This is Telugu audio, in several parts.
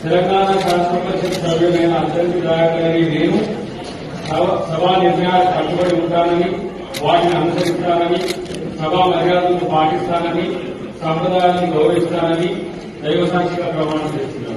తెలంగాణ శాసన పరిషత్ సభ్యులైన అత్యంత దయాకరని నేను సభా నిర్ణయాలకు కట్టుబడి ఉంటానని, వాటిని అనుసరిస్తానని, సభా మర్యాదలను పాటిస్తానని, సంప్రదాయాలను గౌరవిస్తానని దైవసాక్షిగా ప్రమాణం చేస్తున్నాను.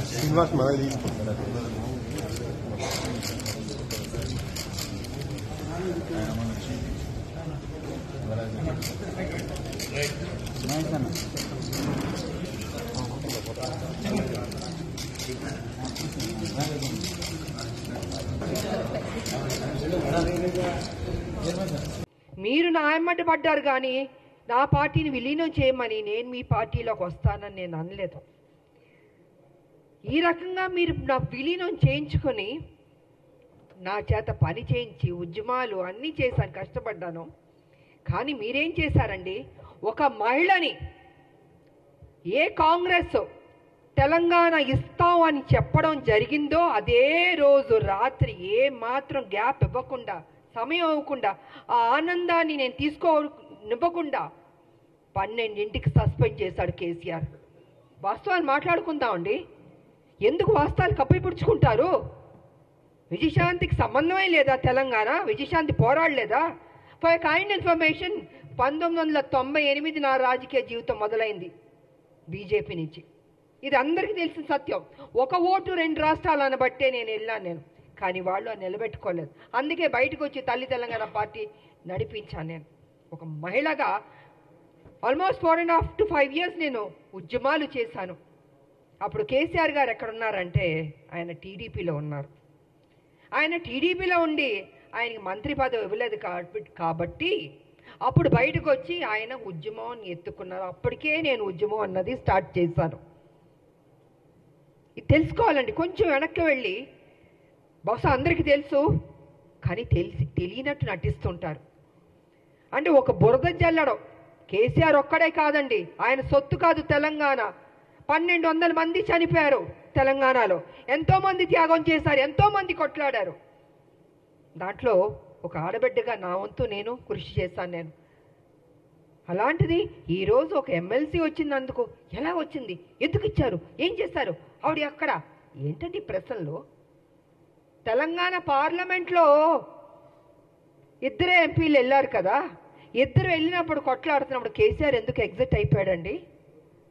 శ్రీనివాస్ మనది మీరు నా ఎమ్మటి పడ్డారు కానీ నా పార్టీని విలీనం చేయమని నేను మీ పార్టీలోకి వస్తానని నేను అనలేదు. ఈ రకంగా మీరు నా విలీనం చేయించుకొని నా చేత పని చేయించి ఉద్యమాలు అన్నీ చేశాను, కష్టపడ్డాను. కానీ మీరేం చేశారండి? ఒక మహిళని ఏ కాంగ్రెస్ తెలంగాణ ఇస్తాం అని చెప్పడం జరిగిందో అదే రోజు రాత్రి ఏ మాత్రం గ్యాప్ ఇవ్వకుండా, సమయం ఇవ్వకుండా, ఆ ఆనందాన్ని నేను తీసుకోనివ్వకుండా 12ంటికి సస్పెండ్ చేశాడు కేసీఆర్. వాస్తవాన్ని మాట్లాడుకుందామండి. ఎందుకు వాస్తవాలు కప్పిపుచ్చుకుంటారు? విజయశాంతికి సంబంధమే లేదా? తెలంగాణ విజయశాంతి పోరాడలేదా? ఫర్ కైండ్ ఇన్ఫర్మేషన్ 1998 నా రాజకీయ జీవితం మొదలైంది బీజేపీ నుంచి. ఇది అందరికీ తెలిసిన సత్యం. ఒక ఓటు 2 రాష్ట్రాలు అనబట్టే నేను వెళ్ళాను. కానీ వాళ్ళు నిలబెట్టుకోలేదు. అందుకే బయటకు వచ్చి తల్లి తెలంగాణ పార్టీ నడిపించాను. నేను ఒక మహిళగా ఆల్మోస్ట్ 4.5 to 5 years నేను ఉద్యమాలు చేశాను. అప్పుడు కేసీఆర్ గారు ఎక్కడున్నారంటే ఆయన టీడీపీలో ఉన్నారు. ఆయన టీడీపీలో ఉండి ఆయనకి మంత్రి పదవి ఇవ్వలేదు కాబట్టి అప్పుడు బయటకు వచ్చి ఆయన ఉద్యమం ఎత్తుకున్నారు. అప్పటికే నేను ఉద్యమం అన్నది స్టార్ట్ చేశాను. ఇది తెలుసుకోవాలండి. కొంచెం వెనక్కి వెళ్ళి, బహుశా అందరికీ తెలుసు కానీ తెలియనట్టు నటిస్తుంటారు. అంటే ఒక బురద జల్లడం కేసీఆర్ ఒక్కడే కాదండి, ఆయన సొత్తు కాదు తెలంగాణ. 1200 మంది చనిపోయారు తెలంగాణలో. ఎంతోమంది త్యాగం చేశారు, ఎంతోమంది కొట్లాడారు. దాంట్లో ఒక ఆడబిడ్డగా నా వంతు నేను కృషి చేశాను. నేను అలాంటిది ఈరోజు ఒక ఎమ్మెల్సీ వచ్చినందుకు ఎలా వచ్చింది, ఎందుకు ఇచ్చారు, ఏం చేశారు, ఆవిడ అక్కడ ఏంటంటే ప్రశ్నలో. తెలంగాణ పార్లమెంట్లో 2 ఎంపీలు వెళ్ళారు కదా, 2 వెళ్ళినప్పుడు కొట్లాడుతున్నప్పుడు కేసీఆర్ ఎందుకు ఎగ్జిట్ అయిపోయాడండి?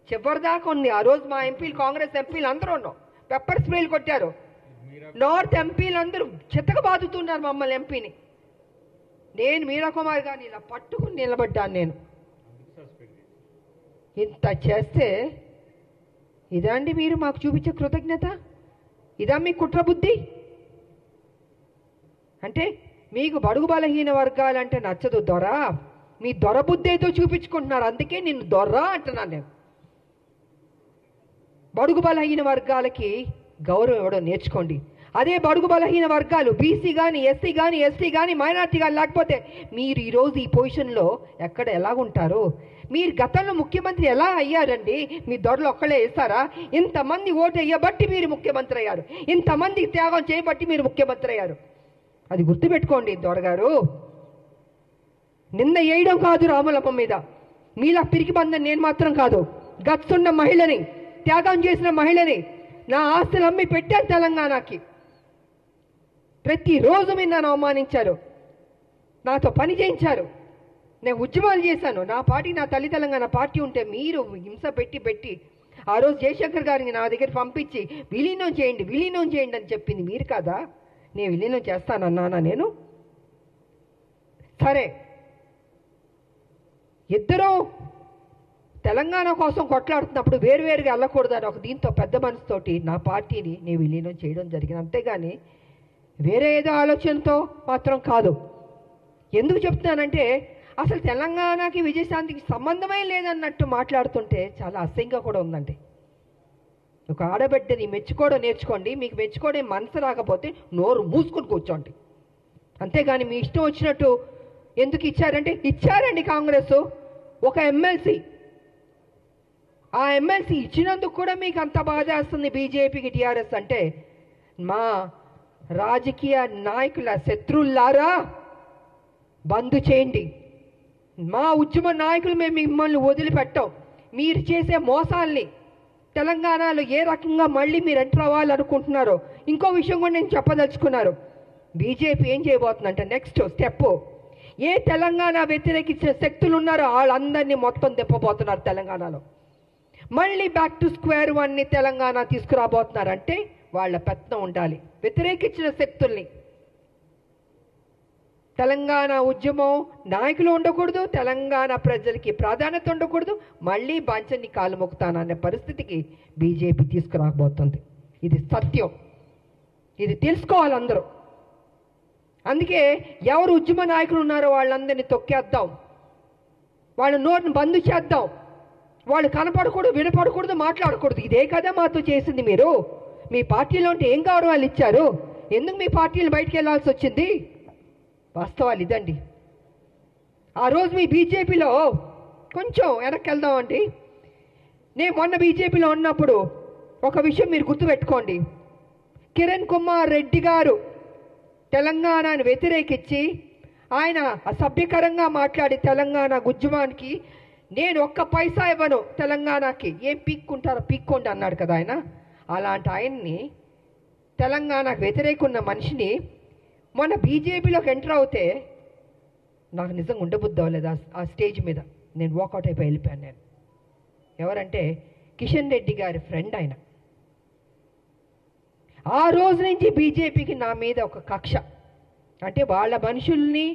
చివరిదాకా ఉంది. ఆ రోజు మా ఎంపీలు, కాంగ్రెస్ ఎంపీలు అందరూ ఉన్నాం, పెప్పర్ స్ప్రేలు కొట్టారు. నార్త్ ఎంపీలు అందరూ చిత్తక బాదుతున్నారు మమ్మల్ని ఎంపీని. నేను మీరా కుమార్ గారిని ఇలా పట్టుకుని నిలబడ్డాను. నేను ఇంత చేస్తే ఇదండి మీరు మాకు చూపించే కృతజ్ఞత? ఇదా మీ కుట్ర బుద్ధి? అంటే మీకు బడుగు బలహీన వర్గాలంటే నచ్చదు దొర, మీ దొర బుద్ధి ఏదో చూపించుకుంటున్నారు. అందుకే నిన్ను దొర అంటున్నాను నేను. బడుగు బలహీన వర్గాలకి గౌరవం ఇవ్వడం నేర్చుకోండి. అదే బడుగు బలహీన వర్గాలు బీసీ కానీ, ఎస్సీ కానీ, ఎస్టీ కానీ, మైనార్టీ కానీ లేకపోతే మీరు ఈరోజు ఈ పొజిషన్లో ఎక్కడ ఎలాగుంటారు? మీరు గతంలో ముఖ్యమంత్రి ఎలా అయ్యారండి? మీ దొరలు ఒక్కళ్ళే వేస్తారా? ఇంతమంది ఓటు వేయబట్టి మీరు ముఖ్యమంత్రి అయ్యారు, ఇంతమంది త్యాగం చేయబట్టి మీరు ముఖ్యమంత్రి అయ్యారు. అది గుర్తుపెట్టుకోండి దొరగారు. నిన్న వేయడం కాదు రాములమ్మ మీద, మీలా పిరికి బంధం నేను మాత్రం కాదు. గచ్చున్న మహిళని, త్యాగం చేసిన మహిళని, నా ఆస్తులు అమ్మి పెట్టాను తెలంగాణకి. ప్రతిరోజు మీరు నన్ను అవమానించారు, నాతో పని చేయించారు, నేను ఉద్యమాలు చేశాను. నా పార్టీ, నా తల్లి తెలంగాణ పార్టీ ఉంటే మీరు హింస పెట్టి ఆ రోజు జయశంకర్ గారిని నా దగ్గర పంపించి విలీనం చేయండి అని చెప్పింది మీరు కాదా? నేను విలీనం చేస్తానన్నానా నేను? సరే, ఇద్దరూ తెలంగాణ కోసం కొట్లాడుతున్నప్పుడు వేరువేరుగా వెళ్ళకూడదని ఒక దీంతో పెద్ద మనసుతోటి నా పార్టీని నేను విలీనం చేయడం జరిగింది. అంతేగాని వేరే ఏదో ఆలోచనతో మాత్రం కాదు. ఎందుకు చెప్తున్నానంటే అసలు తెలంగాణకి విజయశాంతికి సంబంధమే లేదన్నట్టు మాట్లాడుతుంటే చాలా అసహ్యంగా కూడా ఉందండి. ఒక ఆడబిడ్డని మెచ్చుకోవడం నేర్చుకోండి. మీకు మెచ్చుకోవడం మనసు రాకపోతే నోరు మూసుకొని కూర్చోండి. అంతేగాని మీ ఇష్టం వచ్చినట్టు ఎందుకు ఇచ్చారంటే ఇచ్చారండి కాంగ్రెస్ ఒక ఎమ్మెల్సీ. ఆ ఎమ్మెల్సీ ఇచ్చినందుకు కూడా మీకు అంత బాధ వేస్తుంది బీజేపీకి, టీఆర్ఎస్ అంటే. మా రాజకీయ నాయకుల శత్రువులారా బంద్ చేయండి. మా ఉద్యమ నాయకులు మేము మిమ్మల్ని వదిలిపెట్టాం. మీరు చేసే మోసాల్ని తెలంగాణలో ఏ రకంగా మళ్ళీ మీరు ఎంటర్ అవ్వాలనుకుంటున్నారో ఇంకో విషయం కూడా నేను చెప్పదలుచుకున్నారు. బీజేపీ ఏం చేయబోతుందంటే నెక్స్ట్ స్టెప్ ఏ తెలంగాణ వ్యతిరేకించిన శక్తులు ఉన్నారో వాళ్ళందరినీ మొత్తం తిప్పబోతున్నారు తెలంగాణలో. మళ్ళీ బ్యాక్ టు స్క్వేర్ వన్ని తెలంగాణ తీసుకురాబోతున్నారంటే వాళ్ళ పెత్తనం ఉండాలి. వ్యతిరేకించిన శక్తుల్ని తెలంగాణ ఉద్యమం నాయకులు ఉండకూడదు, తెలంగాణ ప్రజలకి ప్రాధాన్యత ఉండకూడదు, మళ్ళీ బాంచన్ని కాలు మొక్కుతాననే పరిస్థితికి బీజేపీ తీసుకురాబోతుంది. ఇది సత్యం, ఇది తెలుసుకోవాలి అందరూ. అందుకే ఎవరు ఉద్యమ నాయకులు ఉన్నారో వాళ్ళందరినీ తొక్కేద్దాం, వాళ్ళ నోరుని బంద్ చేద్దాం. వాళ్ళు కనపడకూడదు, వినపడకూడదు, మాట్లాడకూడదు. ఇదే కదా మాతో చేసింది. మీరు మీ పార్టీలో ఉంటే ఏం గౌరవాలు ఇచ్చారు? ఎందుకు మీ పార్టీలు బయటికి వెళ్ళాల్సి వచ్చింది? వాస్తవాలు ఇదండి. ఆ రోజు మీ బీజేపీలో కొంచెం వెనక్కి వెళ్దామండి. నేను మొన్న బీజేపీలో ఉన్నప్పుడు ఒక విషయం మీరు గుర్తుపెట్టుకోండి. కిరణ్ కుమార్ రెడ్డి గారు తెలంగాణను వ్యతిరేకించి ఆయన అసభ్యకరంగా మాట్లాడి తెలంగాణ ఉద్యమానికి నేను ఒక్క పైసా ఇవ్వను తెలంగాణకి, ఏం పీక్కుంటారో పీక్కోండి అన్నాడు కదా ఆయన. అలాంటి ఆయన్ని తెలంగాణకు వ్యతిరేకున్న మనిషిని మొన్న బీజేపీలోకి ఎంటర్ అవుతే నాకు నిజంగా ఉండబుద్ధి అవ్వలేదు. ఆ స్టేజ్ మీద నేను వాకౌట్ అయిపోయి వెళ్ళిపోయాను. నేను ఎవరంటే కిషన్ రెడ్డి గారి ఫ్రెండ్ ఆయన. ఆ రోజు నుంచి బీజేపీకి నా మీద ఒక కక్ష. అంటే వాళ్ళ మనుషుల్ని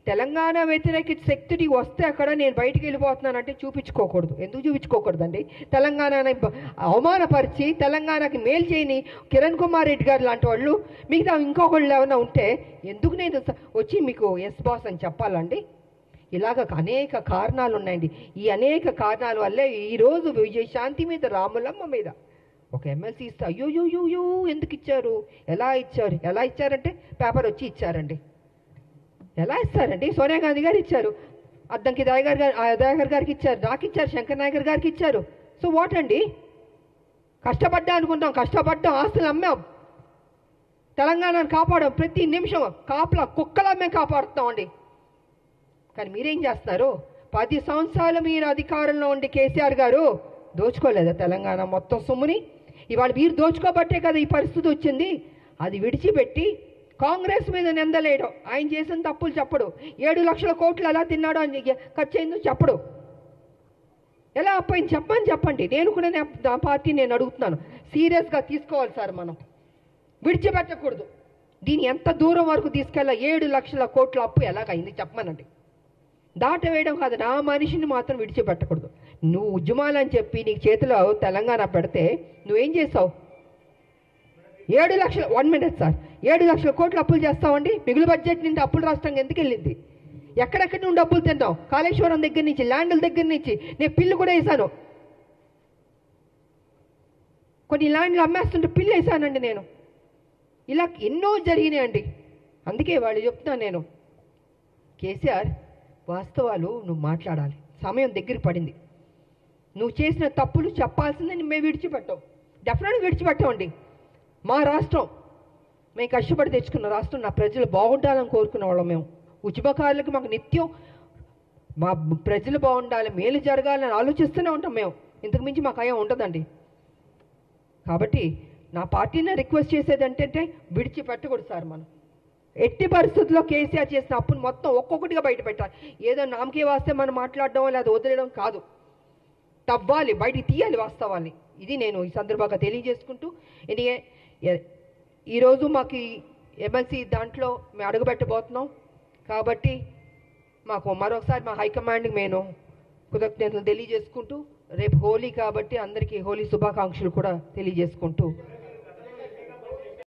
తెలంగాణ వ్యతిరేక శక్తికి వస్తే అక్కడ నేను బయటికి వెళ్ళిపోతున్నానంటే చూపించుకోకూడదు. ఎందుకు చూపించుకోకూడదండి? తెలంగాణని అవమానపరిచి తెలంగాణకి మేలు చేయని కిరణ్ కుమార్ రెడ్డి గారు లాంటి వాళ్ళు మిగతా ఇంకొకళ్ళు ఏమైనా ఉంటే ఎందుకు నేను వచ్చి మీకు ఎస్ బాస్ అని చెప్పాలండి? ఇలాగ అనేక కారణాలు ఉన్నాయండి. ఈ అనేక కారణాల వల్లే ఈరోజు విజయశాంతి మీద, రాములమ్మ మీద ఒక ఎమ్మెల్సీ ఇస్తే అయ్యో ఎందుకు ఇచ్చారు, ఎలా ఇచ్చారంటే పేపర్ వచ్చి ఇచ్చారండి. ఎలా ఇస్తారండి? సోనియా గాంధీ గారు ఇచ్చారు, అద్దంకి దయాకర్ గారికి ఇచ్చారు, నాకు ఇచ్చారు, శంకర్ నాయకర్ గారికి ఇచ్చారు. సో వాట్ అండి? కష్టపడ్డా అనుకుంటాం, కష్టపడ్డాం, ఆస్తులు అమ్మాం, తెలంగాణను కాపాడాం. ప్రతి నిమిషం కాపలా కుక్కలా మేము కాపాడుతామండి. కానీ మీరేం చేస్తున్నారు? 10 సంవత్సరాలు మీరు అధికారంలో ఉండి కేసీఆర్ గారు దోచుకోలేదా తెలంగాణ మొత్తం సొమ్ముని? ఇవాళ మీరు దోచుకోబట్టే కదా ఈ పరిస్థితి వచ్చింది. అది విడిచిపెట్టి కాంగ్రెస్ మీద నిందలేయడం, ఆయన చేసిన తప్పులు చెప్పడు, 7 లక్షల కోట్లు ఎలా తిన్నాడో అని ఖర్చు అయిందో చెప్పడు, ఎలా అప్పయింది చెప్పండి. నేను కూడా నా పార్టీ నేను అడుగుతున్నాను, సీరియస్గా తీసుకోవాలి సార్. మనం విడిచిపెట్టకూడదు. దీన్ని ఎంత దూరం వరకు తీసుకెళ్ళా? 7 లక్షల కోట్ల అప్పు ఎలాగైంది చెప్పమనండి. దాటవేయడం కాదు, నా మనిషిని మాత్రం విడిచిపెట్టకూడదు. నువ్వు ఉద్యమాలని చెప్పి నీకు చేతిలో తెలంగాణ పెడితే నువ్వేం చేసావు? 7 లక్షల 1 మినిట్ సార్ 7 లక్షల కోట్లు అప్పులు చేస్తామండి. మిగులు బడ్జెట్ నుండి అప్పులు రాష్ట్రంగా ఎందుకు వెళ్ళింది? ఎక్కడెక్కడి నుండి అప్పులు తిన్నాం? కాళేశ్వరం దగ్గర నుంచి, ల్యాండ్ల దగ్గర నుంచి. నేను పిల్లు కూడా వేసాను, కొన్ని ల్యాండ్లు అమ్మేస్తుంటే పిల్లు వేసానండి నేను. ఇలా ఎన్నో జరిగినాయండి. అందుకే వాళ్ళు చెప్తున్నాను నేను, కేసీఆర్ వాస్తవాలు నువ్వు మాట్లాడాలి. సమయం దగ్గరికి పడింది. నువ్వు చేసిన తప్పులు చెప్పాల్సిందని మేము విడిచిపెట్టాం, డెఫినెట్గా విడిచిపెట్టామండి. మా రాష్ట్రం మేము కష్టపడి తెచ్చుకున్న రాష్ట్రం, నా ప్రజలు బాగుండాలని కోరుకునే వాళ్ళం మేము. ఉద్యమకారులకు మాకు నిత్యం మా ప్రజలు బాగుండాలి, మేలు జరగాలని ఆలోచిస్తూనే ఉంటాం మేము. ఇంతకు మించి మాకు అయ్యా ఉండదండి. కాబట్టి నా పార్టీని రిక్వెస్ట్ చేసేది ఏంటంటే విడిచిపెట్టకూడదు సార్. మనం ఎట్టి పరిస్థితుల్లో కేసీఆర్ చేసిన అప్పును మొత్తం ఒక్కొక్కటిగా బయట పెట్టాలి. ఏదో నామకే వాస్తే మనం మాట్లాడడం లేదా వదిలేయడం కాదు, తవ్వాలి, బయటికి తీయాలి వాస్తవాన్ని. ఇది నేను ఈ సందర్భంగా తెలియజేసుకుంటూ, ఈరోజు మాకు ఎమ్మెల్సీ దాంట్లో మేము అడుగుపెట్టబోతున్నాం. కాబట్టి మాకు మరొకసారి మా హైకమాండ్కి నేను కృతజ్ఞతలు తెలియజేసుకుంటూ రేపు హోలీ కాబట్టి అందరికీ హోలీ శుభాకాంక్షలు కూడా తెలియజేసుకుంటూ